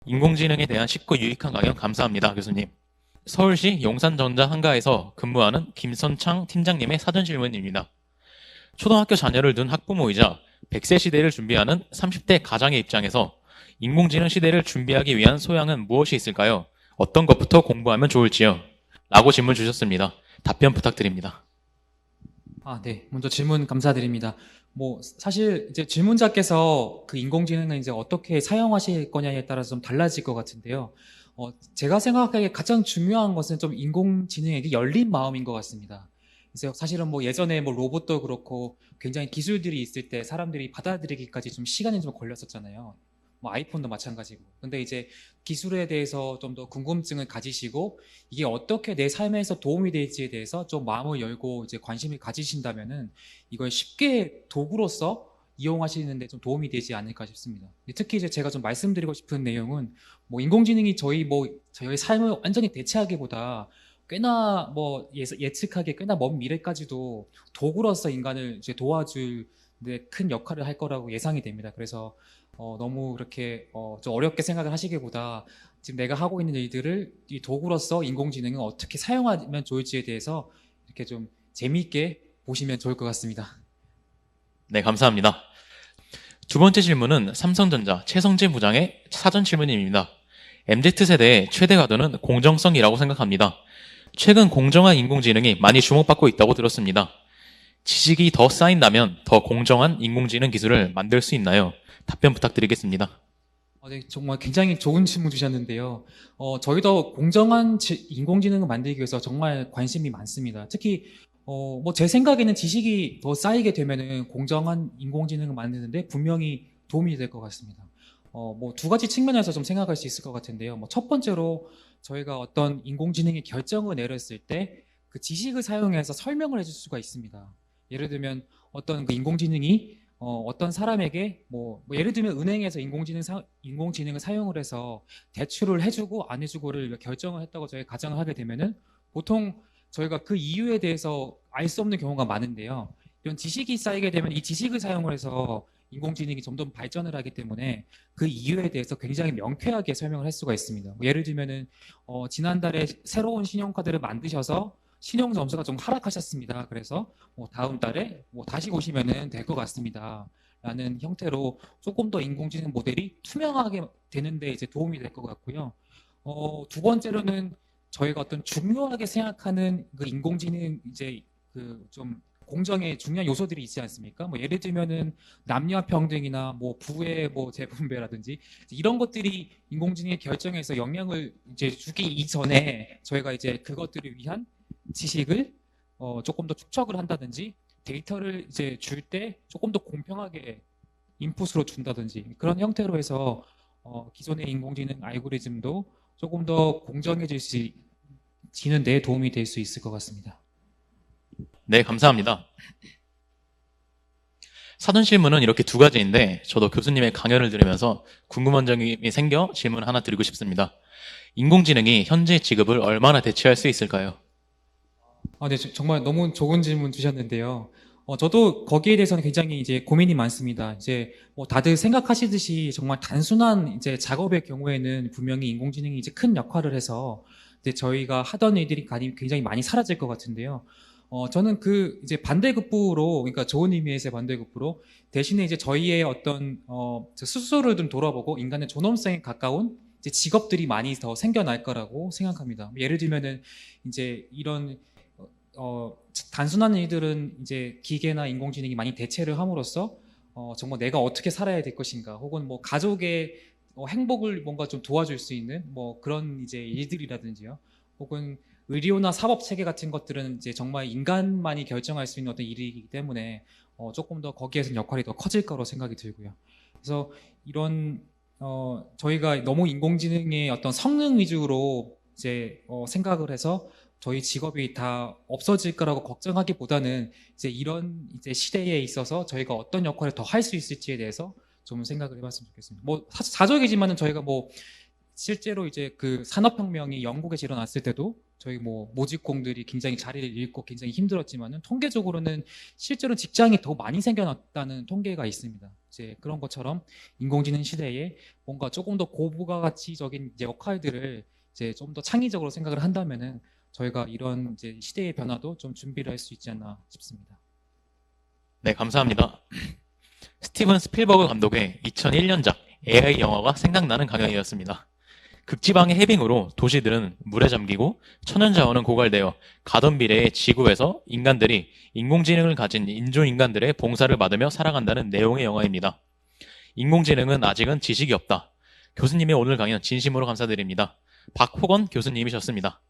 인공지능에 대한 쉽고 유익한 강연 감사합니다, 교수님. 서울시 용산전자 한가에서 근무하는 김선창 팀장님의 사전 질문입니다. 초등학교 자녀를 둔 학부모이자 100세 시대를 준비하는 30대 가장의 입장에서 인공지능 시대를 준비하기 위한 소양은 무엇이 있을까요? 어떤 것부터 공부하면 좋을지요? 라고 질문 주셨습니다. 답변 부탁드립니다. 네. 먼저 질문 감사드립니다. 사실 이제 질문자께서 그 인공지능을 이제 어떻게 사용하실 거냐에 따라서 좀 달라질 것 같은데요. 제가 생각하기에 가장 중요한 것은 좀 인공지능에게 열린 마음인 것 같습니다. 그래서 사실은 예전에 로봇도 그렇고 굉장히 기술들이 있을 때 사람들이 받아들이기까지 좀 시간이 좀 걸렸었잖아요. 아이폰도 마찬가지고. 근데 이제 기술에 대해서 좀 더 궁금증을 가지시고 이게 어떻게 내 삶에서 도움이 될지에 대해서 좀 마음을 열고 이제 관심을 가지신다면은 이걸 쉽게 도구로서 이용하시는데 좀 도움이 되지 않을까 싶습니다. 특히 이제 제가 좀 말씀드리고 싶은 내용은 인공지능이 저희 삶을 완전히 대체하기보다 꽤나 예측하기 꽤나 먼 미래까지도 도구로서 인간을 이제 도와줄 큰 역할을 할 거라고 예상이 됩니다. 그래서 너무 이렇게 좀 어렵게 생각을 하시기보다 지금 내가 하고 있는 일들을 이 도구로서 인공지능을 어떻게 사용하면 좋을지에 대해서 이렇게 좀 재미있게 보시면 좋을 것 같습니다. 네, 감사합니다. 두 번째 질문은 삼성전자 최성진 부장의 사전 질문입니다. MZ세대의 최대 가도는 공정성이라고 생각합니다. 최근 공정한 인공지능이 많이 주목받고 있다고 들었습니다. 지식이 더 쌓인다면 더 공정한 인공지능 기술을 만들 수 있나요? 답변 부탁드리겠습니다. 네, 정말 굉장히 좋은 질문 주셨는데요. 저희도 공정한 인공지능을 만들기 위해서 정말 관심이 많습니다. 특히 제 생각에는 지식이 더 쌓이게 되면은 공정한 인공지능을 만드는데 분명히 도움이 될 것 같습니다. 두 가지 측면에서 좀 생각할 수 있을 것 같은데요. 첫 번째로 저희가 어떤 인공지능의 결정을 내렸을 때 그 지식을 사용해서 설명을 해줄 수가 있습니다. 예를 들면 어떤 그 인공지능이 어떤 사람에게 예를 들면 은행에서 인공지능을 사용을 해서 대출을 해주고 안 해주고를 결정을 했다고 저희가 가정을 하게 되면은 보통 저희가 그 이유에 대해서 알 수 없는 경우가 많은데요. 이런 지식이 쌓이게 되면 이 지식을 사용을 해서 인공지능이 점점 발전을 하기 때문에 그 이유에 대해서 굉장히 명쾌하게 설명을 할 수가 있습니다. 예를 들면은 지난달에 새로운 신용카드를 만드셔서 신용 점수가 좀 하락하셨습니다. 그래서 다음 달에 다시 오시면 될 것 같습니다. 라는 형태로 조금 더 인공지능 모델이 투명하게 되는데 이제 도움이 될 것 같고요. 두 번째로는 저희가 어떤 중요하게 생각하는 그 인공지능 이제 그 좀 공정의 중요한 요소들이 있지 않습니까? 예를 들면은 남녀 평등이나 부의 재분배라든지 이런 것들이 인공지능의 결정에서 영향을 이제 주기 이전에 저희가 이제 그것들을 위한 지식을 조금 더 축적을 한다든지 데이터를 이제 줄 때 조금 더 공평하게 인풋으로 준다든지 그런 형태로 해서 기존의 인공지능 알고리즘도 조금 더 공정해지는 데 도움이 될 수 있을 것 같습니다. 네, 감사합니다. 사전 질문은 이렇게 두 가지인데 저도 교수님의 강연을 들으면서 궁금한 점이 생겨 질문 하나 드리고 싶습니다. 인공지능이 현재 직업을 얼마나 대체할 수 있을까요? 네, 정말 너무 좋은 질문 주셨는데요. 저도 거기에 대해서는 굉장히 이제 고민이 많습니다. 이제 다들 생각하시듯이 정말 단순한 이제 작업의 경우에는 분명히 인공지능이 이제 큰 역할을 해서 이제 저희가 하던 일들이 굉장히 많이 사라질 것 같은데요. 저는 그 이제 반대급부로, 그러니까 좋은 의미에서의 반대급부로 대신에 이제 저희의 어떤 스스로를 좀 돌아보고 인간의 존엄성에 가까운 이제 직업들이 많이 더 생겨날 거라고 생각합니다. 예를 들면은 이제 이런 단순한 일들은 이제 기계나 인공지능이 많이 대체를 함으로써 정말 내가 어떻게 살아야 될 것인가, 혹은 가족의 행복을 뭔가 좀 도와줄 수 있는 그런 이제 일들이라든지요, 혹은 의료나 사법 체계 같은 것들은 이제 정말 인간만이 결정할 수 있는 어떤 일이기 때문에 조금 더 거기에서 역할이 더 커질 거로 생각이 들고요. 그래서 이런 저희가 너무 인공지능의 어떤 성능 위주로 이제 생각을 해서 저희 직업이 다 없어질 거라고 걱정하기보다는 이제 이런 이제 시대에 있어서 저희가 어떤 역할을 더 할 수 있을지에 대해서 좀 생각을 해봤으면 좋겠습니다. 사적이지만은 저희가 실제로 이제 그 산업혁명이 영국에서 일어났을 때도 저희 모직공들이 굉장히 자리를 잃고 굉장히 힘들었지만은 통계적으로는 실제로 직장이 더 많이 생겨났다는 통계가 있습니다. 이제 그런 것처럼 인공지능 시대에 뭔가 조금 더 고부가가치적인 이제 역할들을 이제 좀 더 창의적으로 생각을 한다면은 저희가 이런 이제 시대의 변화도 좀 준비를 할 수 있지 않나 싶습니다. 네, 감사합니다. 스티븐 스필버그 감독의 2001년작 AI 영화가 생각나는 강연이었습니다. 극지방의 해빙으로 도시들은 물에 잠기고 천연자원은 고갈되어 가던 미래의 지구에서 인간들이 인공지능을 가진 인조인간들의 봉사를 받으며 살아간다는 내용의 영화입니다. 인공지능은 아직은 지식이 없다. 교수님의 오늘 강연 진심으로 감사드립니다. 박호건 교수님이셨습니다.